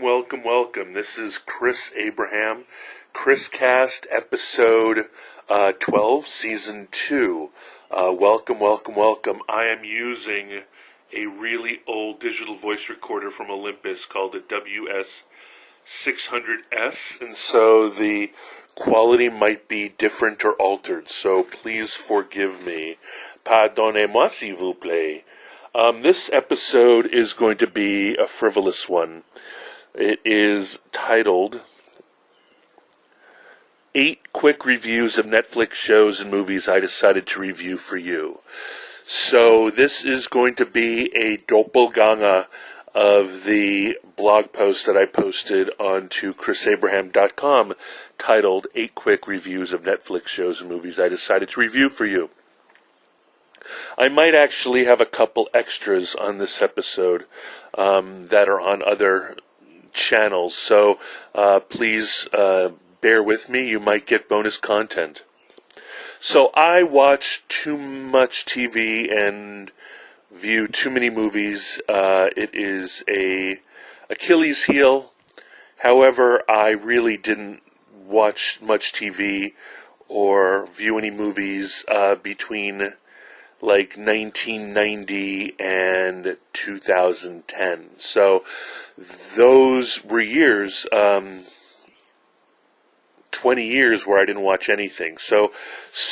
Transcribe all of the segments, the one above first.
welcome. This is Chris Abraham, Chriscast episode 12, season 2. Welcome. I am using a really old digital voice recorder from Olympus called a WS600S, and so the quality might be different or altered, so please forgive me. Pardonnez-moi, s'il vous plaît. This episode is going to be a frivolous one. It is titled 8 Quick Reviews of Netflix Shows and Movies I Decided to Review for You. So this is going to be a doppelganger of the blog post that I posted onto chrisabraham.com titled 8 Quick Reviews of Netflix Shows and Movies I Decided to Review for You. I might actually have a couple extras on this episode that are on other channels, so please bear with me. You might get bonus content. So I watch too much TV and view too many movies. It is a Achilles heel. However, I really didn't watch much TV or view any movies between like 1990 and 2010. So those were years, 20 years where I didn't watch anything. So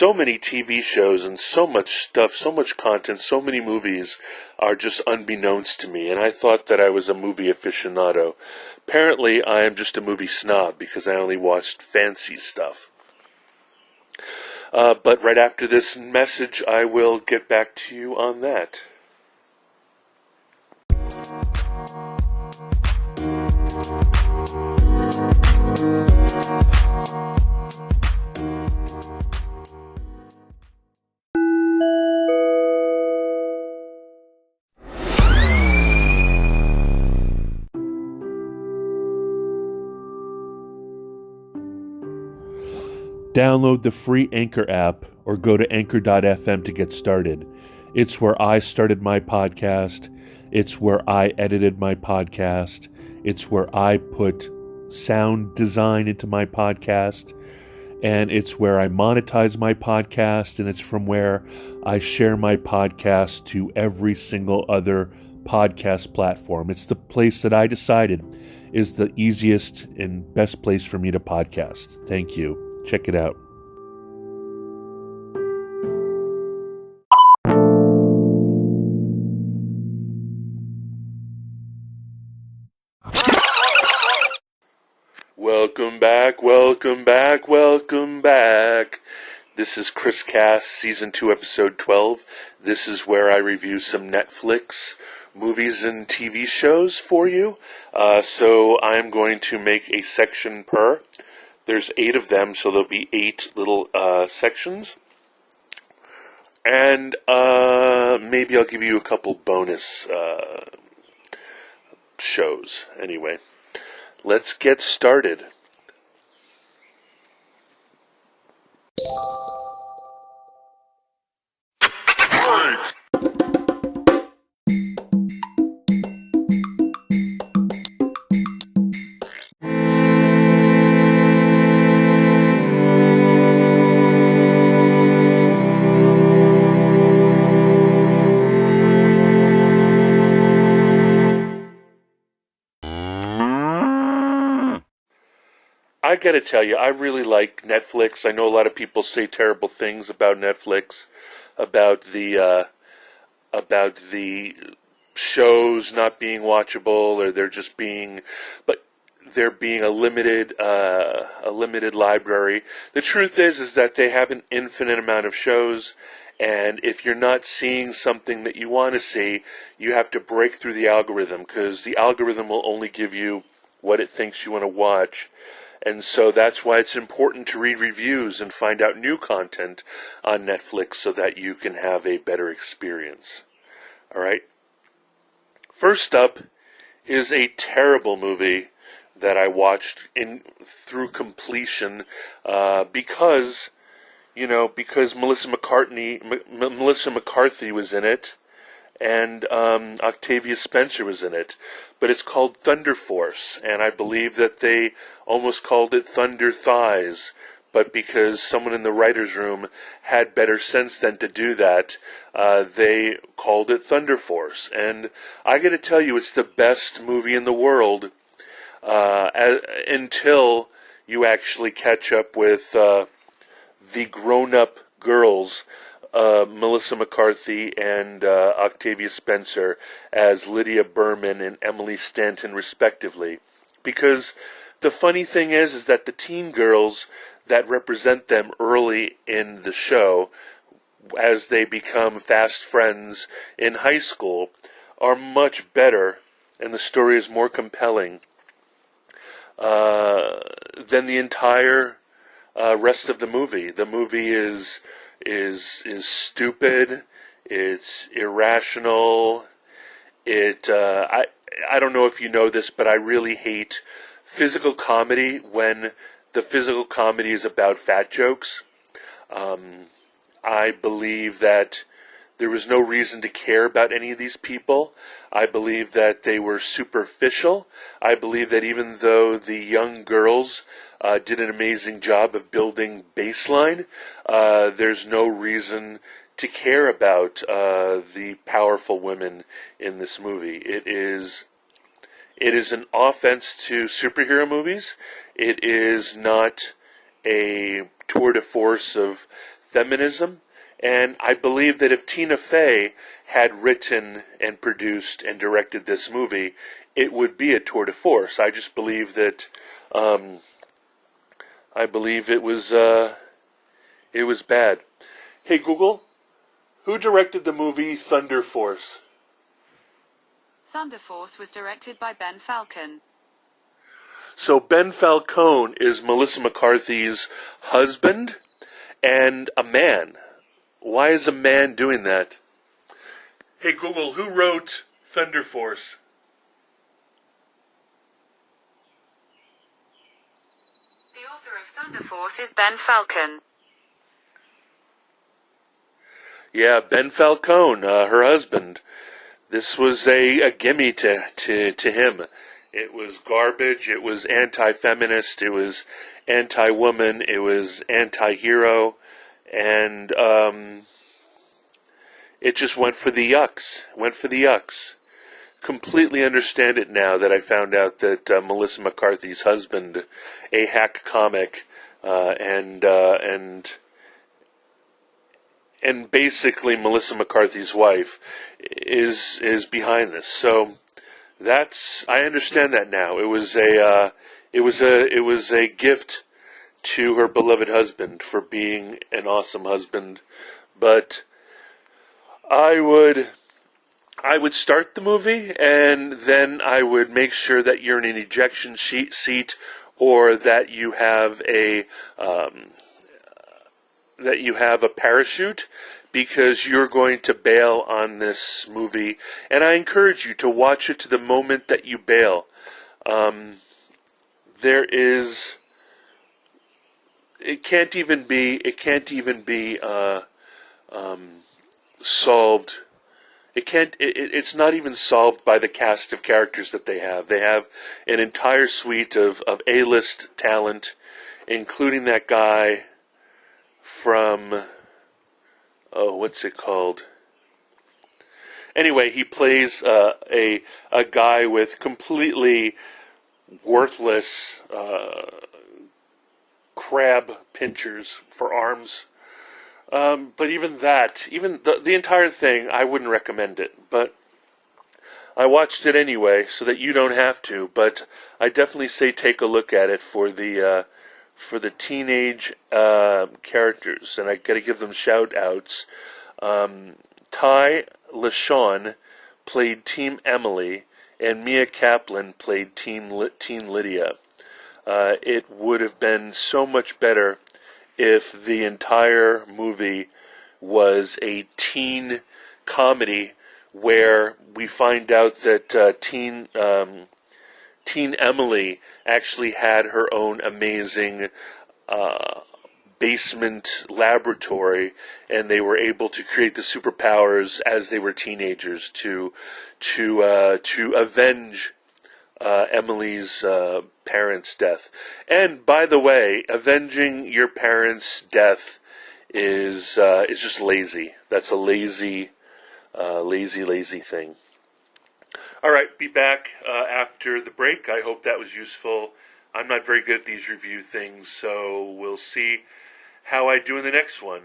many TV shows and so much stuff, so much content, so many movies are just unbeknownst to me. And I thought that I was a movie aficionado. Apparently, I am just a movie snob because I only watched fancy stuff. But right after this message, I will get back to you on that. Download the free Anchor app or go to anchor.fm to get started. It's where I started my podcast. It's where I edited my podcast. It's where I put sound design into my podcast. And it's where I monetize my podcast. And it's from where I share my podcast to every single other podcast platform. It's the place that I decided is the easiest and best place for me to podcast. Thank you. Check it out. Welcome back. This is Chriscast, Season 2, Episode 12. This is where I review some Netflix movies and TV shows for you. So I'm going to make a section per. There's 8 of them, so there'll be 8 little sections. And maybe I'll give you a couple bonus shows. Anyway, let's get started. I gotta tell you, I really like Netflix. I know a lot of people say terrible things about Netflix, about the shows not being watchable, or they're being a limited library. The truth is that they have an infinite amount of shows, and if you're not seeing something that you want to see, you have to break through the algorithm, because the algorithm will only give you what it thinks you want to watch. And so that's why it's important to read reviews and find out new content on Netflix so that you can have a better experience. All right. First up is a terrible movie that I watched through completion because Melissa McCarthy was in it, and Octavia Spencer was in it. But it's called Thunder Force, and I believe that they almost called it Thunder Thighs. But because someone in the writer's room had better sense than to do that, they called it Thunder Force. And I gotta tell you, it's the best movie in the world until you actually catch up with the grown-up girls, Melissa McCarthy and Octavia Spencer, as Lydia Berman and Emily Stanton, respectively. Because the funny thing is that the teen girls that represent them early in the show, as they become fast friends in high school, are much better, and the story is more compelling than the entire rest of the movie. The movie is stupid. It's irrational. I don't know if you know this, but I really hate physical comedy when the physical comedy is about fat jokes. I believe that there was no reason to care about any of these people. I believe that they were superficial. I believe that even though the young girls did an amazing job of building baseline, there's no reason to care about the powerful women in this movie. It is an offense to superhero movies. It is not a tour de force of feminism. And I believe that if Tina Fey had written and produced and directed this movie, it would be a tour de force. I just believe that it was bad. Hey Google, who directed the movie Thunder Force? Thunder Force was directed by Ben Falcone. So Ben Falcone is Melissa McCarthy's husband and a man. Why is a man doing that? Hey Google, who wrote Thunder Force? The author of Thunder Force is Ben Falcone. Yeah, Ben Falcone, her husband. This was a gimme to him. It was garbage, it was anti-feminist, it was anti-woman, it was anti-hero, and it just went for the yucks. Completely understand it now that I found out that Melissa McCarthy's husband, a hack comic, and basically Melissa McCarthy's wife is behind this. So I understand that now. It was a gift to her beloved husband for being an awesome husband. But I would start the movie, and then I would make sure that you're in an ejection seat, or that you have a parachute, because you're going to bail on this movie, and I encourage you to watch it to the moment that you bail. It can't even be solved. It's not even solved by the cast of characters that they have. They have an entire suite of A-list talent, including that guy from, what's it called? Anyway, he plays a guy with completely worthless crab pinchers for arms. But even the entire thing, I wouldn't recommend it. But I watched it anyway, so that you don't have to. But I definitely say take a look at it for the teenage characters, and I got to give them shout outs. Tai Leshaun played Team Emily, and Mia Kaplan played Teen Lydia. It would have been so much better if the entire movie was a teen comedy where we find out that teen Emily actually had her own amazing basement laboratory, and they were able to create the superpowers as they were teenagers to avenge Emily's parents' death. And by the way, avenging your parents' death is just lazy. That's a lazy thing. All right, be back after the break. I hope that was useful. I'm not very good at these review things, so we'll see how I do in the next one.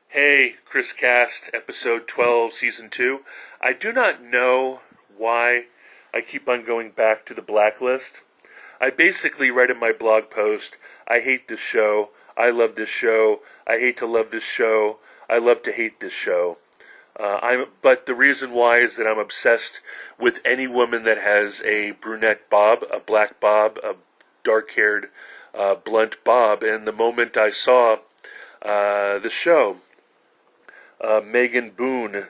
Hey, Chris Cast, episode 12, season 2. I do not know why I keep on going back to the blacklist. I basically write in my blog post, I hate this show, I love this show, I hate to love this show, I love to hate this show. But the reason why is that I'm obsessed with any woman that has a brunette bob, a black bob, a dark-haired, blunt bob. And the moment I saw the show, Megan Boone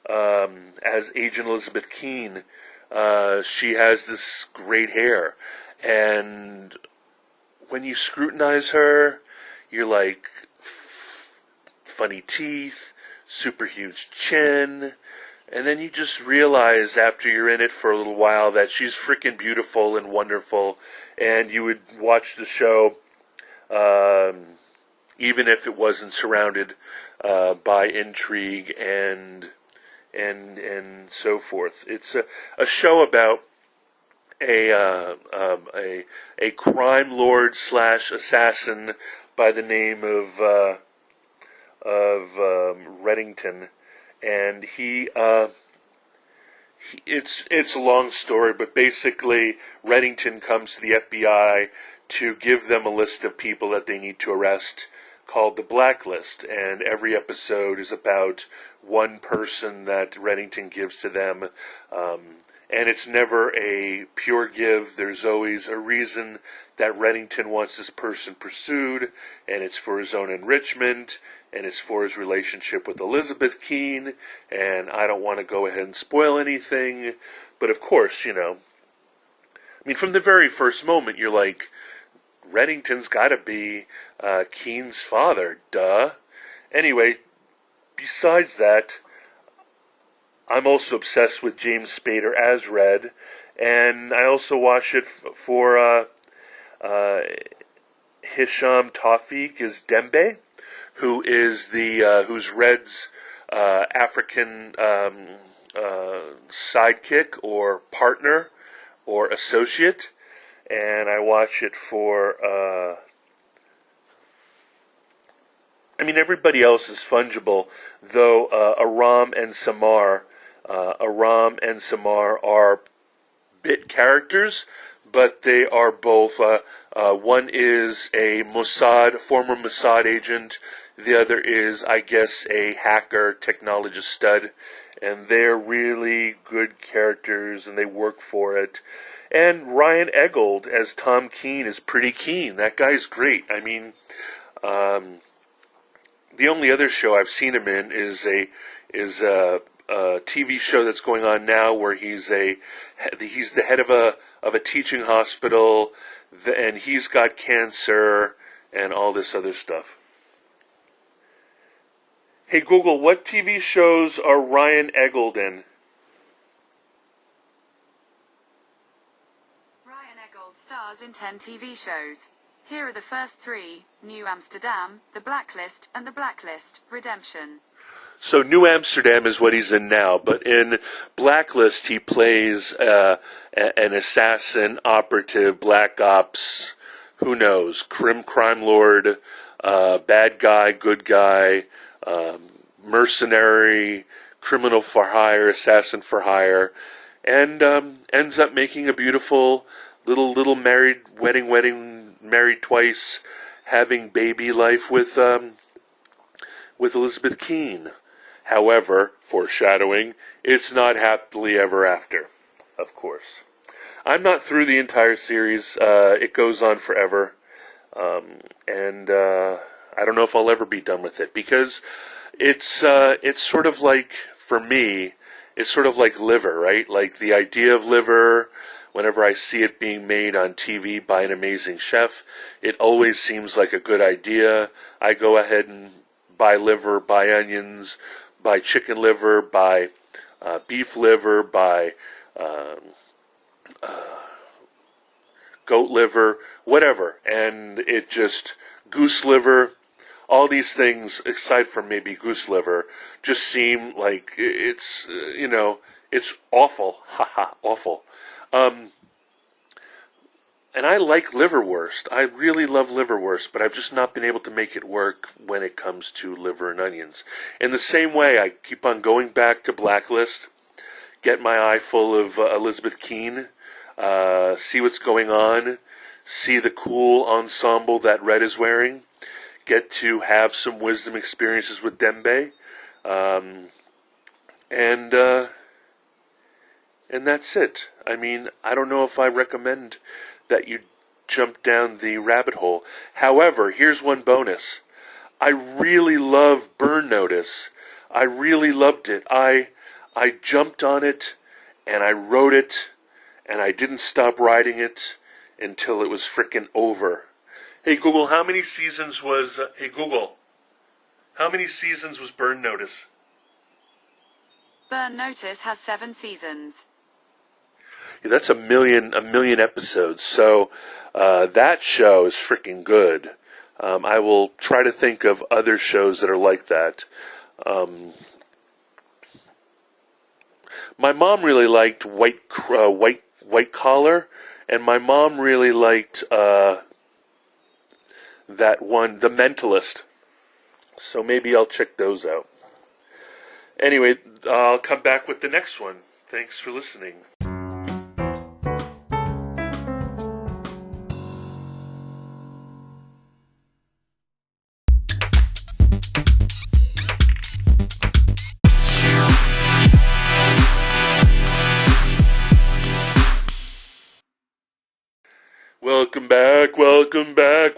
as Agent Elizabeth Keene, she has this great hair. And when you scrutinize her, you're like, funny teeth, super huge chin, and then you just realize after you're in it for a little while that she's freaking beautiful and wonderful, and you would watch the show even if it wasn't surrounded by intrigue and so forth. It's a show about a crime lord / assassin by the name of Reddington, and it's a long story, but basically Reddington comes to the FBI to give them a list of people that they need to arrest called the Blacklist, and every episode is about one person that Reddington gives to them, and it's never a pure give. There's always a reason that Reddington wants this person pursued, and it's for his own enrichment, and it's for his relationship with Elizabeth Keene, and I don't want to go ahead and spoil anything, but of course, I mean, from the very first moment, you're like, Reddington's gotta be Keene's father, duh. Anyway, besides that, I'm also obsessed with James Spader as Red, and I also watch it for Hisham Tawfiq as Dembe, who is who's Red's African sidekick or partner or associate, and I watch it for everybody else is fungible, though Aram and Samar are bit characters, but they are both, one is a former Mossad agent, the other is, I guess, a hacker, technologist stud, and they're really good characters, and they work for it. And Ryan Eggold as Tom Keene is pretty keen. That guy's great. I mean, the only other show I've seen him in is a TV show that's going on now where he's the head of a teaching hospital, and he's got cancer and all this other stuff. Hey Google, what TV shows are Ryan Eggold in? Ryan Eggold stars in 10 TV shows. Here are the first 3: New Amsterdam, The Blacklist, and The Blacklist: Redemption. So New Amsterdam is what he's in now, but in Blacklist he plays an assassin, operative, black ops, who knows, crime lord, bad guy, good guy, mercenary, criminal for hire, assassin for hire, and ends up making a beautiful little married twice, having baby life with Elizabeth Keene. However, foreshadowing, it's not happily ever after, of course. I'm not through the entire series. It goes on forever. And I don't know if I'll ever be done with it, because it's sort of like, for me, it's sort of like Liver, right? Like the idea of Liver, whenever I see it being made on TV by an amazing chef, it always seems like a good idea. I go ahead and buy liver, buy onions, buy chicken liver, buy beef liver, buy goat liver, whatever. And it just, goose liver, all these things, aside from maybe goose liver, just seem like it's, it's awful. Haha, awful. And I like liverwurst. I really love liverwurst, but I've just not been able to make it work when it comes to liver and onions. In the same way, I keep on going back to Blacklist, get my eye full of Elizabeth Keene, see what's going on, see the cool ensemble that Red is wearing, get to have some wisdom experiences with Dembe, and that's it. I mean, I don't know if I recommend that you jump down the rabbit hole. However, here's one bonus. I really love Burn Notice. I really loved it. I jumped on it, and I wrote it, and I didn't stop writing it until it was frickin' over. Hey Google, how many seasons was Burn Notice? Burn Notice has 7 seasons. Yeah, that's a million episodes. So that show is freaking good. I will try to think of other shows that are like that. My mom really liked White Collar, and my mom really liked that one, The Mentalist. So maybe I'll check those out. Anyway, I'll come back with the next one. Thanks for listening.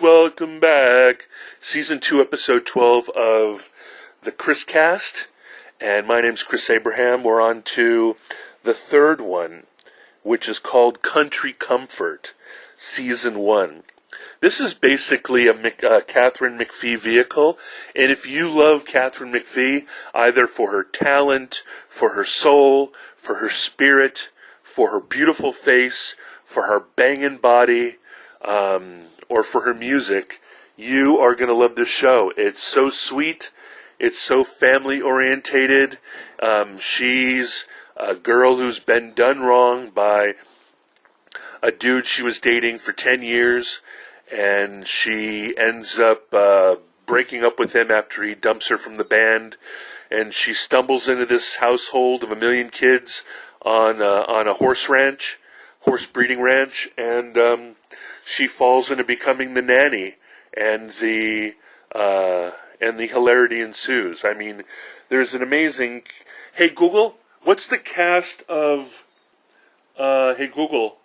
Welcome back. Season 2, Episode 12 of the Chris Cast. And my name's Chris Abraham. We're on to the third one, which is called Country Comfort, Season 1. This is basically a Katharine McPhee vehicle. And if you love Katharine McPhee, either for her talent, for her soul, for her spirit, for her beautiful face, for her banging body, or for her music, you are going to love this show. It's so sweet. It's so family-orientated. She's a girl who's been done wrong by a dude she was dating for 10 years, and she ends up breaking up with him after he dumps her from the band, and she stumbles into this household of 1 million kids on a horse breeding ranch, and she falls into becoming the nanny, and the hilarity ensues. I mean, there's an amazing... Hey Google, what's the cast of... Hey Google,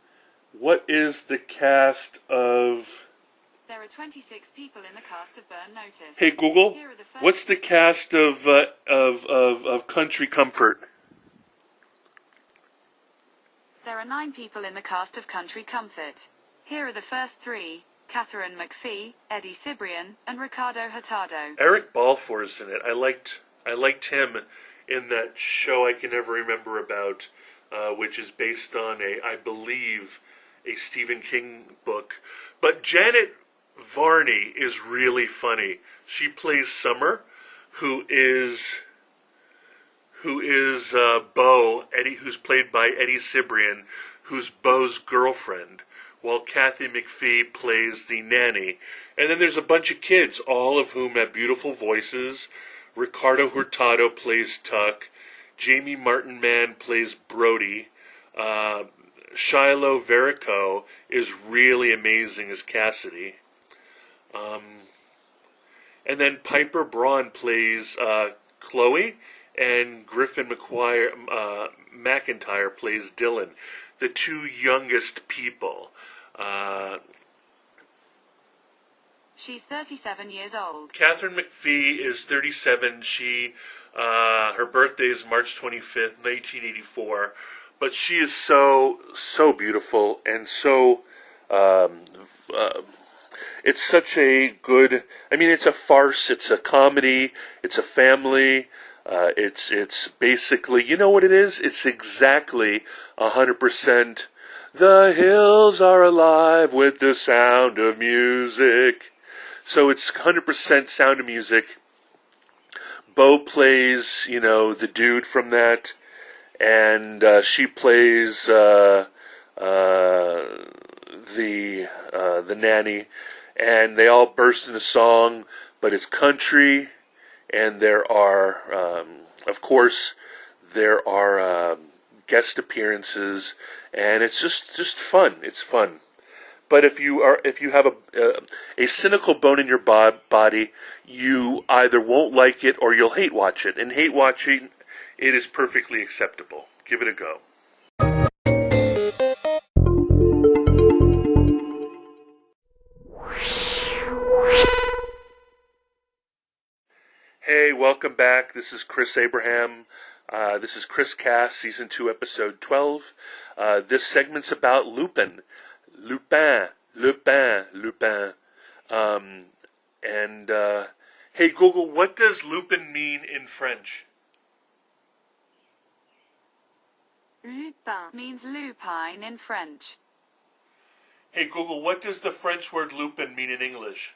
what is the cast of... There are 26 people in the cast of Burn Notice. Hey Google, what's the cast of Country Comfort? There are 9 people in the cast of Country Comfort. Here are the first 3: Katharine McPhee, Eddie Cibrian, and Ricardo Hurtado. Eric Balfour's in it. I liked him in that show I can never remember about, which is based on I believe, a Stephen King book. But Janet Varney is really funny. She plays Summer, who is Bo, who's played by Eddie Cibrian, who's Bo's girlfriend, while Kathy McPhee plays the nanny. And then there's a bunch of kids, all of whom have beautiful voices. Ricardo Hurtado plays Tuck. Jamie Martin Mann plays Brody. Shiloh Verico is really amazing as Cassidy. And then Piper Braun plays Chloe, and Griffin McIntyre plays Dylan, the two youngest people. She's 37 years old. Catherine McPhee is 37. Her birthday is March 25th, 1984. But she is so beautiful, and so, it's such a good, it's a farce, it's a comedy, it's a family, it's basically, you know what it is? It's exactly 100%, the hills are alive with the sound of music. So it's 100% Sound of Music. Bo plays, the dude from that, and she plays the nanny, and they all burst into song, but it's country, and there are, of course, guest appearances, and it's just fun. It's fun. But if you have a cynical bone in your body, you either won't like it or you'll hate watch it. And hate watching, it is perfectly acceptable. Give it a go. Hey, welcome back. This is Chris Abraham. This is Chris Cast, Season 2, Episode 12. This segment's about Lupin. Lupin. Hey Google, what does Lupin mean in French? Lupin means lupine in French. Hey Google, what does the French word lupin mean in English?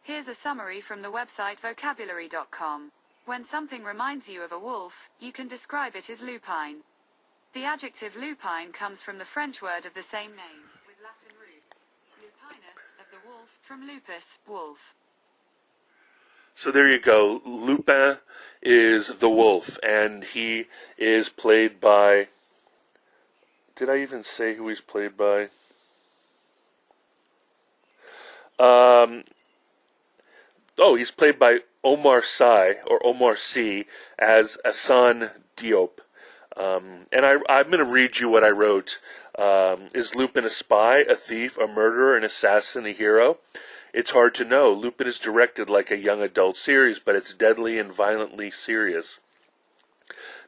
Here's a summary from the website vocabulary.com. When something reminds you of a wolf, you can describe it as lupine. The adjective lupine comes from the French word of the same name, with Latin roots. Lupinus, of the wolf, from lupus, wolf. So there you go. Lupin is the wolf, and he is played by... Did I even say who he's played by? He's played by Omar Sy as Hassan Diop. And I'm going to read you what I wrote. Is Lupin a spy, a thief, a murderer, an assassin, a hero? It's hard to know. Lupin is directed like a young adult series, but it's deadly and violently serious.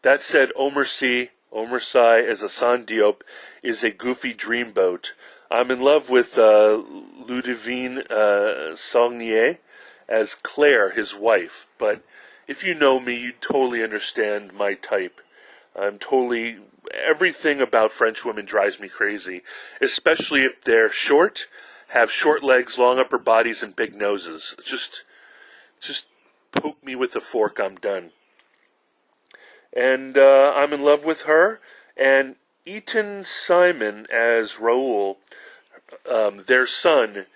That said, Omar Sy as Hassan Diop is a goofy dreamboat. I'm in love with Ludivine Saulnier as Claire, his wife, but if you know me, you totally understand my type. Everything about French women drives me crazy, especially if they're short, have short legs, long upper bodies, and big noses. Just poke me with a fork, I'm done. And I'm in love with her, and Eaton Simon as Raoul, their son,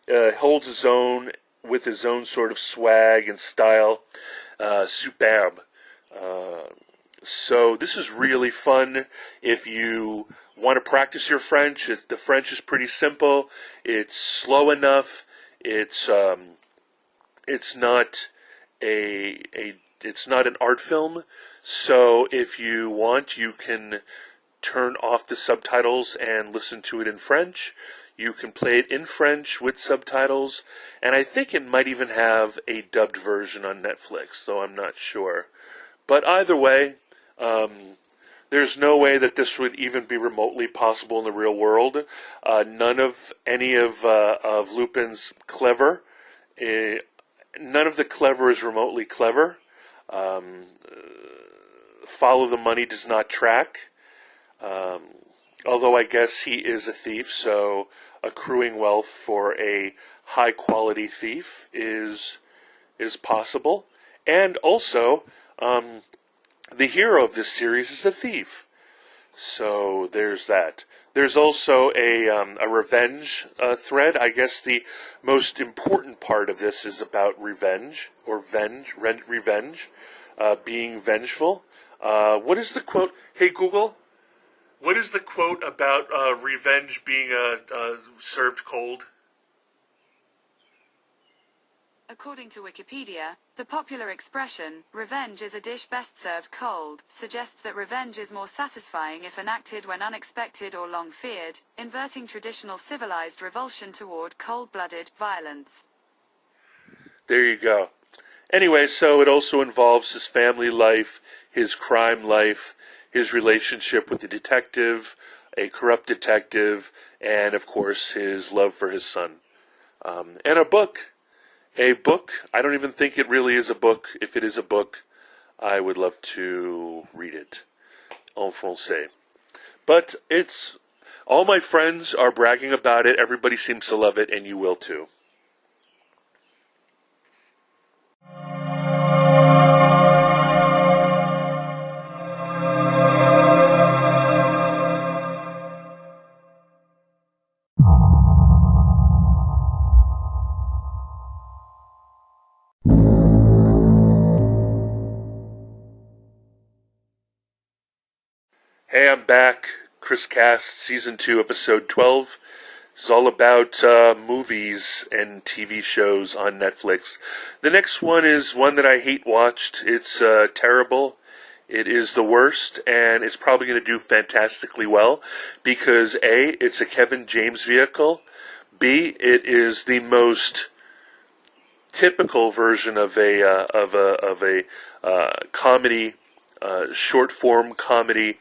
holds his own with his own sort of swag and style, superb. So this is really fun if you want to practice your French. The French is pretty simple. It's slow enough. It's not an art film. So if you want, you can turn off the subtitles and listen to it in French. You can play it in French with subtitles, and I think it might even have a dubbed version on Netflix, though I'm not sure. But either way, there's no way that this would even be remotely possible in the real world. None of Lupin's clever. None of the clever is remotely clever. Follow the money does not track. Although I guess he is a thief, so accruing wealth for a high-quality thief is possible. And also, the hero of this series is a thief. So there's that. There's also a revenge thread. I guess the most important part of this is about revenge, or revenge, being vengeful. What is the quote? Hey, Google, What is the quote about revenge being served cold? According to Wikipedia, the popular expression, revenge is a dish best served cold, suggests that revenge is more satisfying if enacted when unexpected or long feared, inverting traditional civilized revulsion toward cold-blooded violence. There you go. Anyway, so it also involves his family life, his crime life, his relationship with the detective, a corrupt detective, and of course his love for his son. And a book. A book. I don't even think it really is a book. If it is a book, I would love to read it en français. But it's, all my friends are bragging about it. Everybody seems to love it, and you will too. Hey, I'm back. Chris Cast, Season 2, Episode 12. It's all about movies and TV shows on Netflix. The next one is one that I hate watched. It's terrible. It is the worst, and it's probably going to do fantastically well because A, it's a Kevin James vehicle. B, it is the most typical version of a comedy, short form comedy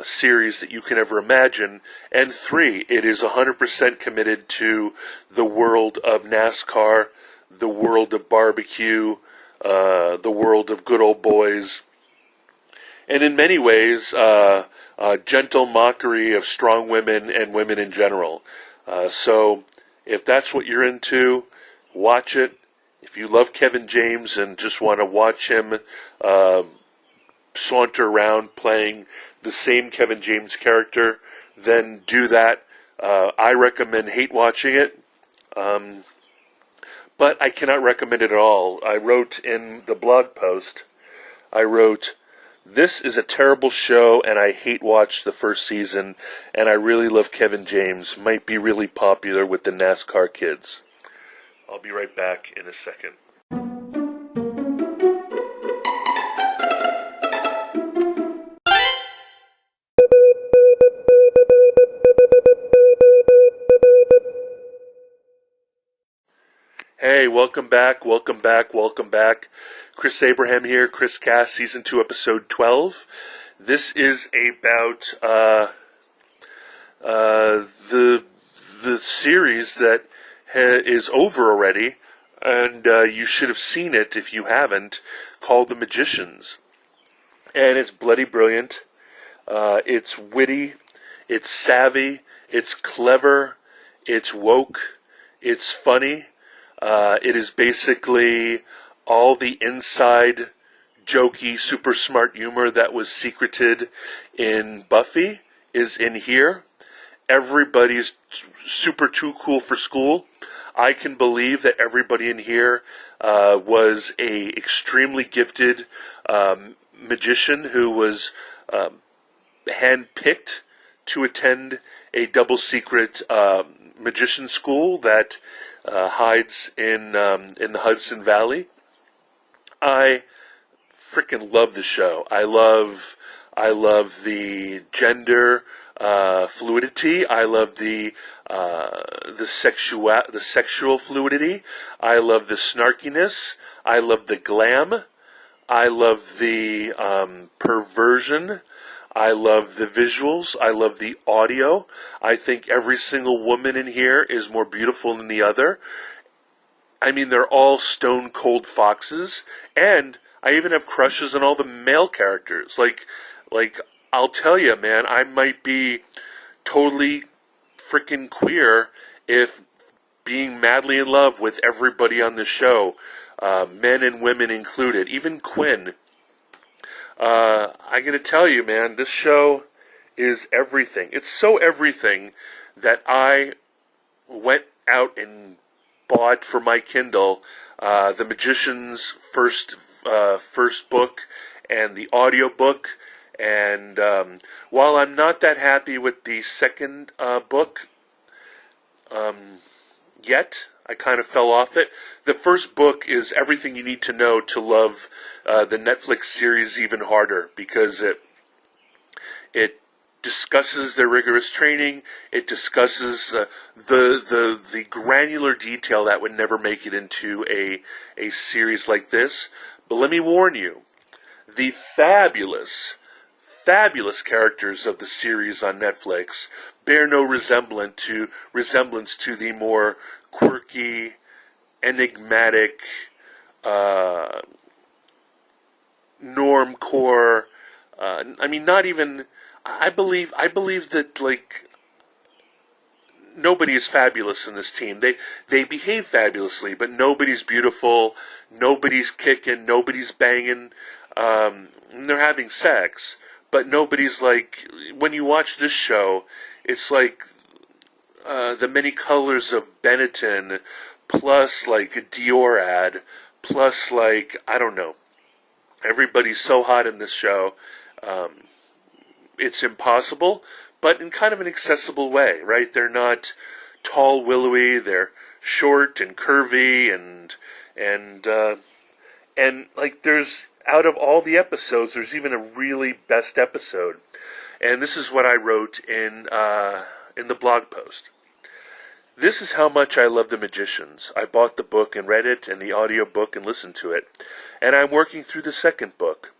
series that you can ever imagine. And 3, it is 100% committed to the world of NASCAR, the world of barbecue, the world of good old boys, and in many ways, a gentle mockery of strong women and women in general. So if that's what you're into, watch it. If you love Kevin James and just want to watch him saunter around playing the same Kevin James character, then do that. I recommend hate watching it, but I cannot recommend it at all. I wrote in the blog post, this is a terrible show, and I hate watched the first season, and I really love Kevin James. Might be really popular with the NASCAR kids. I'll be right back in a second. Hey, welcome back. Chris Abraham here, Chris Cast, Season 2, Episode 12. This is about the series that is over already, and you should have seen it if you haven't, called The Magicians. And it's bloody brilliant. It's witty. It's savvy. It's clever. It's woke. It's funny. It is basically all the inside jokey, super smart humor that was secreted in Buffy is in here. Everybody's super too cool for school. I can believe that everybody in here was a extremely gifted magician who was handpicked to attend a double secret magician school that hides in the Hudson Valley. I freaking love the show. I love the gender fluidity. I love the sexual fluidity. I love the snarkiness. I love the glam. I love the perversion. I love the visuals. I love the audio. I think every single woman in here is more beautiful than the other. I mean, they're all stone cold foxes, and I even have crushes on all the male characters. Like, I'll tell you, man, I might be totally freaking queer if being madly in love with everybody on the show, men and women included, even Quinn. I'm gonna tell you, man, this show is everything. It's so everything that I went out and bought for my Kindle The Magician's first book and the audio book, And while I'm not that happy with the second book yet, I kind of fell off it. The first book is everything you need to know to love the Netflix series even harder, because it discusses their rigorous training. It discusses the granular detail that would never make it into a series like this. But let me warn you, the fabulous characters of the series on Netflix bear no resemblance to the more quirky, enigmatic, normcore. Not even. I believe that, like, nobody is fabulous in this team. They behave fabulously, but nobody's beautiful. Nobody's kicking. Nobody's banging. They're having sex, but nobody's like. When you watch this show, it's like the many colors of Benetton, plus like a Dior ad, plus like, I don't know. Everybody's so hot in this show. It's impossible, but in kind of an accessible way, right? They're not tall, willowy. They're short and curvy, and like, there's, out of all the episodes, there's even a really best episode, and this is what I wrote in the blog post. This is how much I love The Magicians. I bought the book and read it, and the audio book and listened to it, and I'm working through the second book.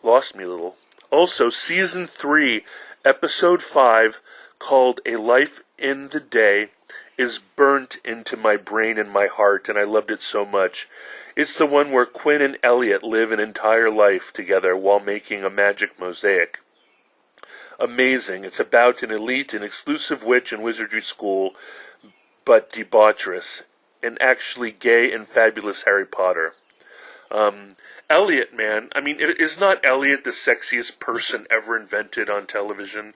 Lost me a little. Also, Season 3, Episode 5, called A Life in the Day, is burnt into my brain and my heart, and I loved it so much. It's the one where Quinn and Elliot live an entire life together while making a magic mosaic. Amazing. It's about an elite and exclusive witch and wizardry school, but debaucherous, and actually gay and fabulous Harry Potter. Elliot, man, is not Elliot the sexiest person ever invented on television?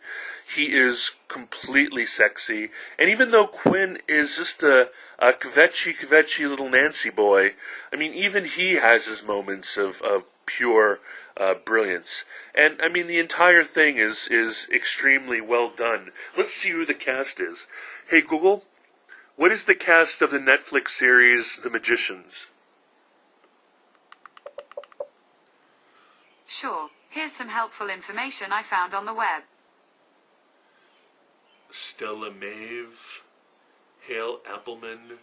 He is completely sexy, and even though Quinn is just a kvetchy little Nancy boy, even he has his moments of pure brilliance. And, the entire thing is extremely well done. Let's see who the cast is. Hey, Google, what is the cast of the Netflix series The Magicians? Sure, here's some helpful information I found on the web. Stella Maeve, Hale Appleman.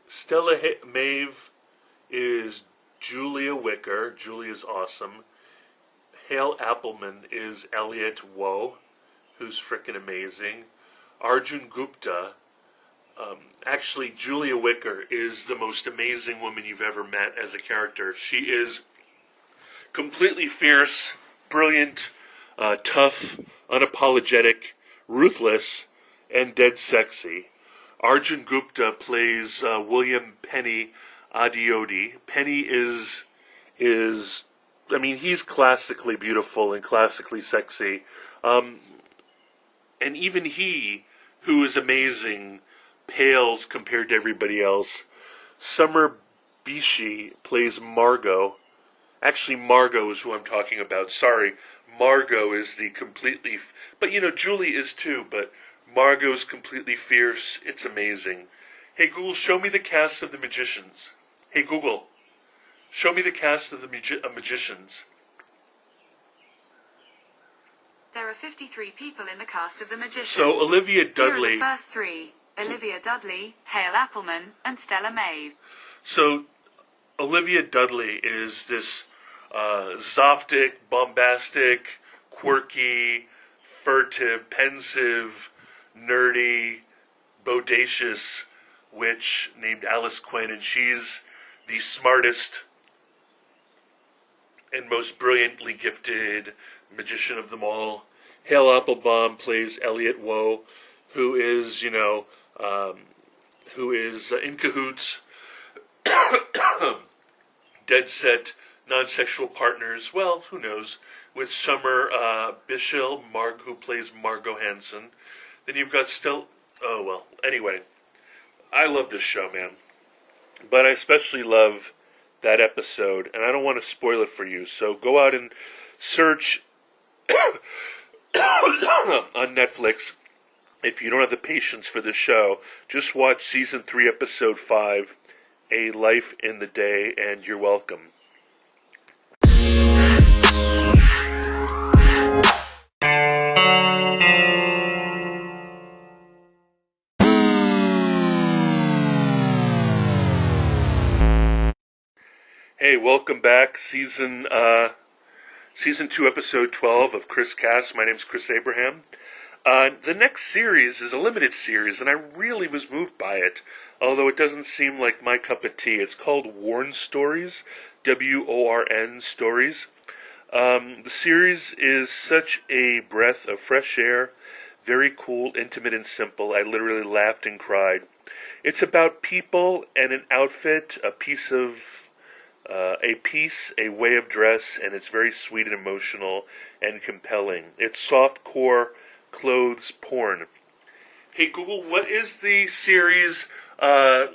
Stella Maeve is Julia Wicker. Julia's awesome. Hale Appleman is Elliot Woe, who's frickin' amazing. Arjun Gupta. Actually, Julia Wicker is the most amazing woman you've ever met as a character. She is completely fierce, brilliant, tough, unapologetic, ruthless, and dead sexy. Arjun Gupta plays William Penny Adiodi. Penny is he's classically beautiful and classically sexy. And even he, who is amazing, pales compared to everybody else. Summer Bishi plays Margot. Actually, Margot is who I'm talking about. Sorry, Margot is the completely... But, Julie is too, but Margot's completely fierce. It's amazing. Hey, Google, show me the cast of The Magicians. Hey, Google, show me the cast of The Magicians. There are 53 people in the cast of The Magicians. So, Olivia Dudley... Here are the first three. Olivia Dudley, Hale Appleman, and Stella Maeve. So, Olivia Dudley is this zoptic, bombastic, quirky, furtive, pensive, nerdy, bodacious witch named Alice Quinn, and she's the smartest and most brilliantly gifted magician of them all. Hale Applebaum plays Elliot Woe, who is, in cahoots, dead set, non-sexual partners, well, who knows, with Summer Bishil, who plays Margot Hansen. Then you've got anyway, I love this show, man. But I especially love that episode, and I don't want to spoil it for you. So go out and search on Netflix. If you don't have the patience for the show, just watch Season 3, Episode 5, A Life in the Day, and you're welcome. Hey, welcome back. Season 2, Episode 12 of Chris Cast. My name's Chris Abraham. The next series is a limited series, and I really was moved by it, although it doesn't seem like my cup of tea. It's called Worn Stories, W-O-R-N Stories. The series is such a breath of fresh air, very cool, intimate, and simple. I literally laughed and cried. It's about people and an outfit, a piece, a way of dress, and it's very sweet and emotional and compelling. It's soft-core clothes porn. Hey Google, what is the series? On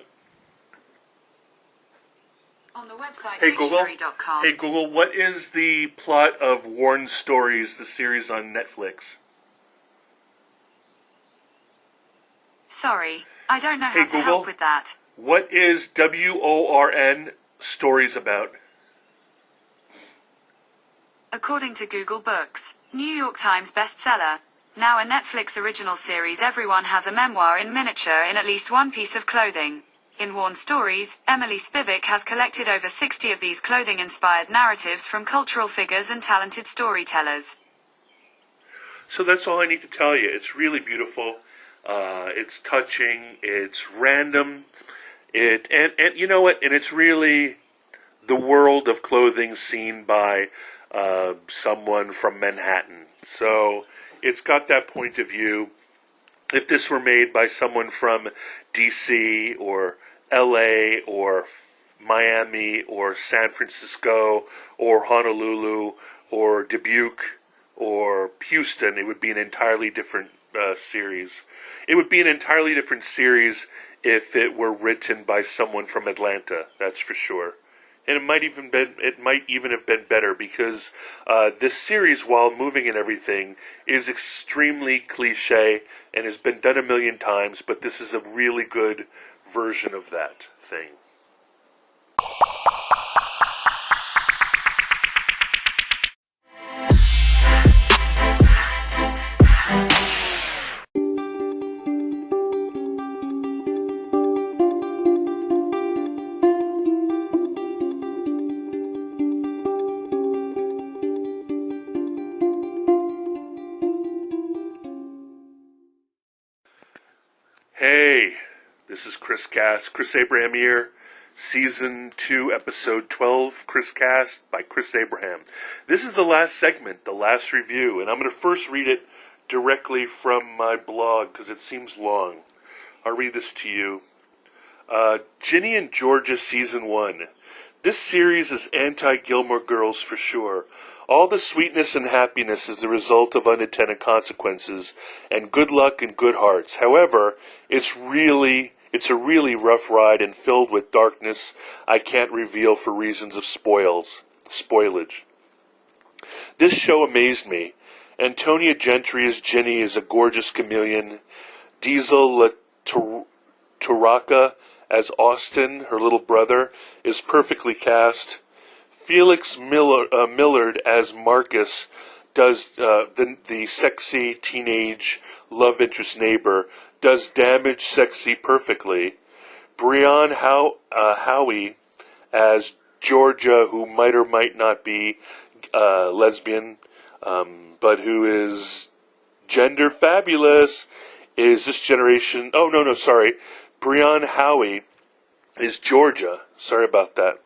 the website dictionary.com. Hey Google, what is the plot of Worn Stories, the series on Netflix? Sorry, I don't know how to help with that. What is WORN Stories about? According to Google Books, New York Times bestseller, now a Netflix original series, everyone has a memoir in miniature in at least one piece of clothing. In Worn Stories, Emily Stanton has collected over 60 of these clothing-inspired narratives from cultural figures and talented storytellers. So that's all I need to tell you. It's really beautiful. It's touching. It's random. And you know what? And it's really the world of clothing seen by someone from Manhattan. So it's got that point of view. If this were made by someone from D.C. or L.A. or Miami or San Francisco or Honolulu or Dubuque or Houston, it would be an entirely different series. It would be an entirely different series if it were written by someone from Atlanta, that's for sure. And it might even have been better, because this series, while moving and everything, is extremely cliche and has been done a million times, but this is a really good version of that thing. Hey, this is Chris Cast, Chris Abraham here, Season 2, Episode 12, Chris Cast by Chris Abraham. This is the last segment, the last review, and I'm going to first read it directly from my blog, because it seems long. I'll read this to you. Ginny and Georgia Season 1. This series is anti-Gilmore Girls for sure. All the sweetness and happiness is the result of unintended consequences, and good luck and good hearts. However, it's a really rough ride and filled with darkness I can't reveal for reasons of spoilage. This show amazed me. Antonia Gentry as Ginny is a gorgeous chameleon. Diesel Taraka as Austin, her little brother, is perfectly cast. Felix Millard as Marcus does the sexy teenage love interest neighbor, does damage sexy perfectly. Brianne Howie as Georgia, who might or might not be lesbian, but who is gender fabulous, is this generation... Brianne Howie is Georgia. Sorry about that.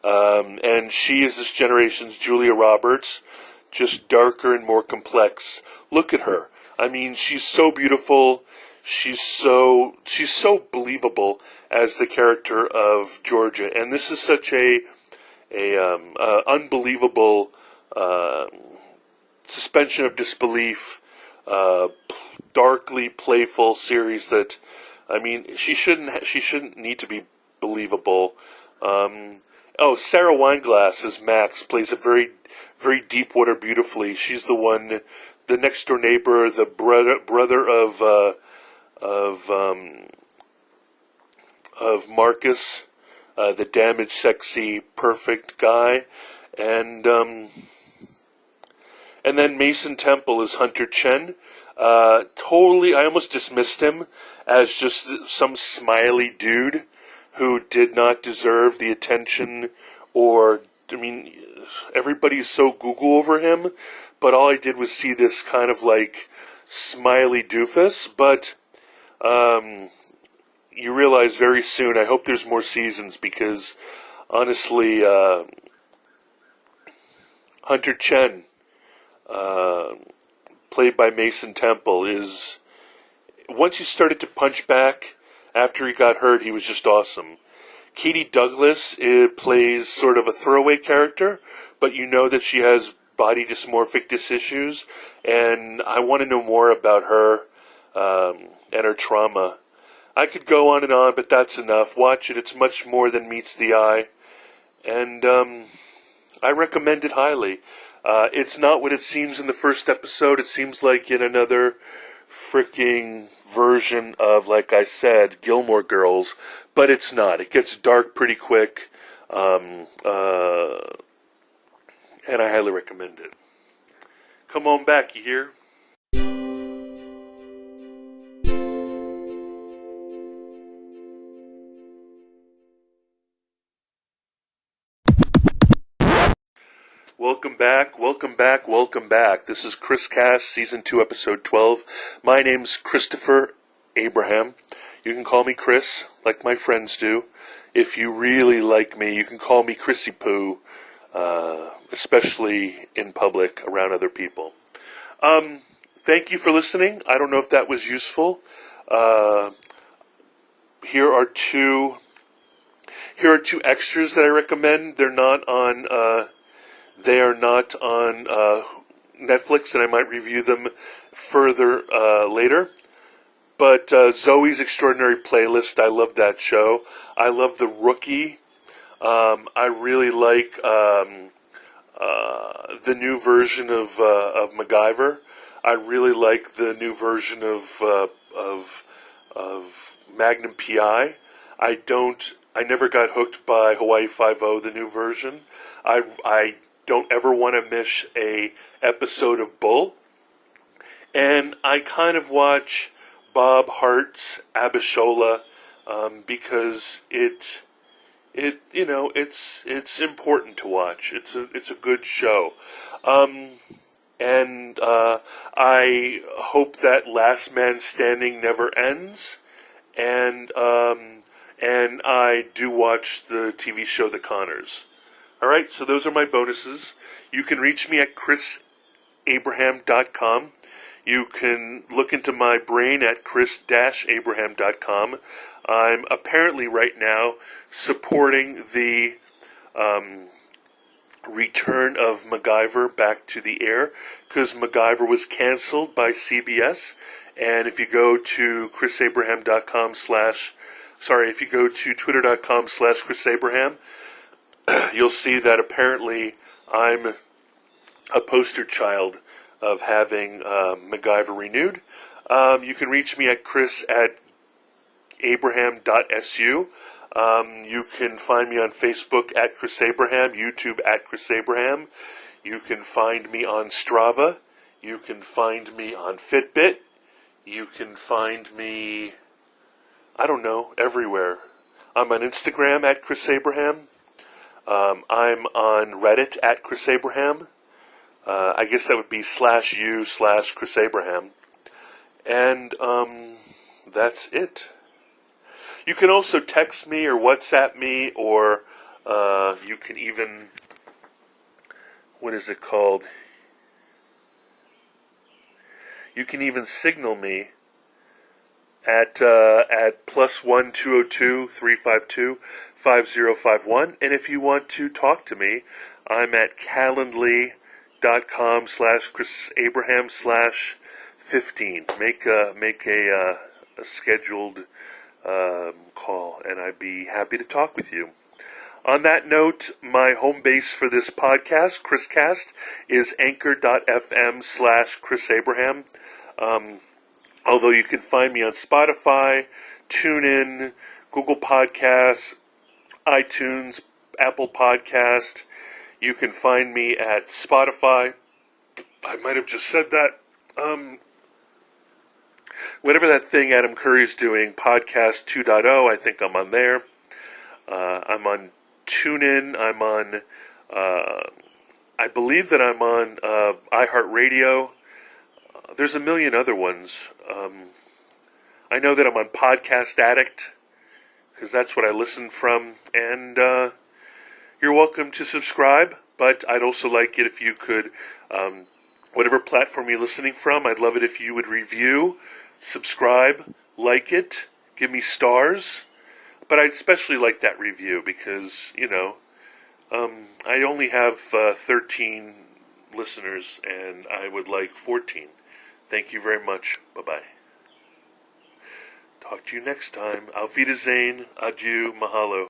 And she is this generation's Julia Roberts, just darker and more complex. Look at her. I mean, she's so beautiful. She's so believable as the character of Georgia. And this is such a unbelievable suspension of disbelief, darkly playful series that, I mean, she shouldn't need to be believable. Oh, Sarah Wineglass as Max plays it very, very Deepwater beautifully. She's the one, the next door neighbor, the brother of Marcus, the damaged, sexy, perfect guy, and then Mason Temple is Hunter Chen. Totally, I almost dismissed him as just some smiley dude who did not deserve the attention, or, I mean, everybody's so Google over him, but all I did was see this kind of like smiley doofus, but you realize very soon, I hope there's more seasons, because honestly, Hunter Chen, played by Mason Temple, is, once he started to punch back after he got hurt, he was just awesome. Katie Douglas plays sort of a throwaway character, but you know that she has body dysmorphic issues, and I want to know more about her and her trauma. I could go on and on, but that's enough. Watch it. It's much more than meets the eye, and I recommend it highly. It's not what it seems in the first episode. It seems like yet another freaking version of, like I said, Gilmore Girls, but it's not. It gets dark pretty quick, and I highly recommend it. Come on back, you hear? Welcome back, welcome back, welcome back. This is Chris Cast, Season 2, Episode 12. My name's Christopher Abraham. You can call me Chris, like my friends do. If you really like me, you can call me Chrissy Poo, especially in public, around other people. Thank you for listening. I don't know if that was useful. Here are two extras that I recommend. They're not on Netflix, and I might review them further later. But Zoe's Extraordinary Playlist, I love that show. I love The Rookie. I really like the new version of MacGyver. I really like the new version of Magnum PI. I never got hooked by Hawaii Five-0, the new version. I don't ever want to miss a episode of Bull. And I kind of watch Bob Hart's Abishola because it's important to watch. It's a good show. And I hope that Last Man Standing never ends. And I do watch the TV show The Connors. Alright, so those are my bonuses. You can reach me at chrisabraham.com. You can look into my brain at chris-abraham.com. I'm apparently right now supporting the return of MacGyver back to the air, because MacGyver was canceled by CBS. And if you go to if you go to twitter.com/chrisabraham, you'll see that apparently I'm a poster child of having MacGyver renewed. You can reach me at chris@abraham.su. You can find me on Facebook at Chris Abraham, YouTube at Chris Abraham. You can find me on Strava. You can find me on Fitbit. You can find me, I don't know, everywhere. I'm on Instagram at Chris Abraham. I'm on Reddit at Chris Abraham. I guess that would be /u/Chris Abraham. And that's it. You can also text me or WhatsApp me, or you can even, what is it called? You can even signal me at +1 202 352 5051. And if you want to talk to me, I'm at calendly.com/chrisabraham/15. Make a scheduled call, and I'd be happy to talk with you. On that note, my home base for this podcast, ChrisCast, is anchor.fm/Chris Abraham. Although you can find me on Spotify, TuneIn, Google Podcasts, iTunes, Apple Podcast. You can find me at Spotify. I might have just said that. Whatever that thing Adam Curry's doing, Podcast 2.0, I think I'm on there. I'm on TuneIn. I'm on, I believe that I'm on iHeartRadio. There's a million other ones. I know that I'm on Podcast Addict, because that's what I listen from. And you're welcome to subscribe, but I'd also like it if you could, whatever platform you're listening from, I'd love it if you would review, subscribe, like it, give me stars. But I'd especially like that review because, I only have 13 listeners and I would like 14. Thank you very much. Bye-bye. Talk to you next time. Auf Wiedersehen. Adieu. Mahalo.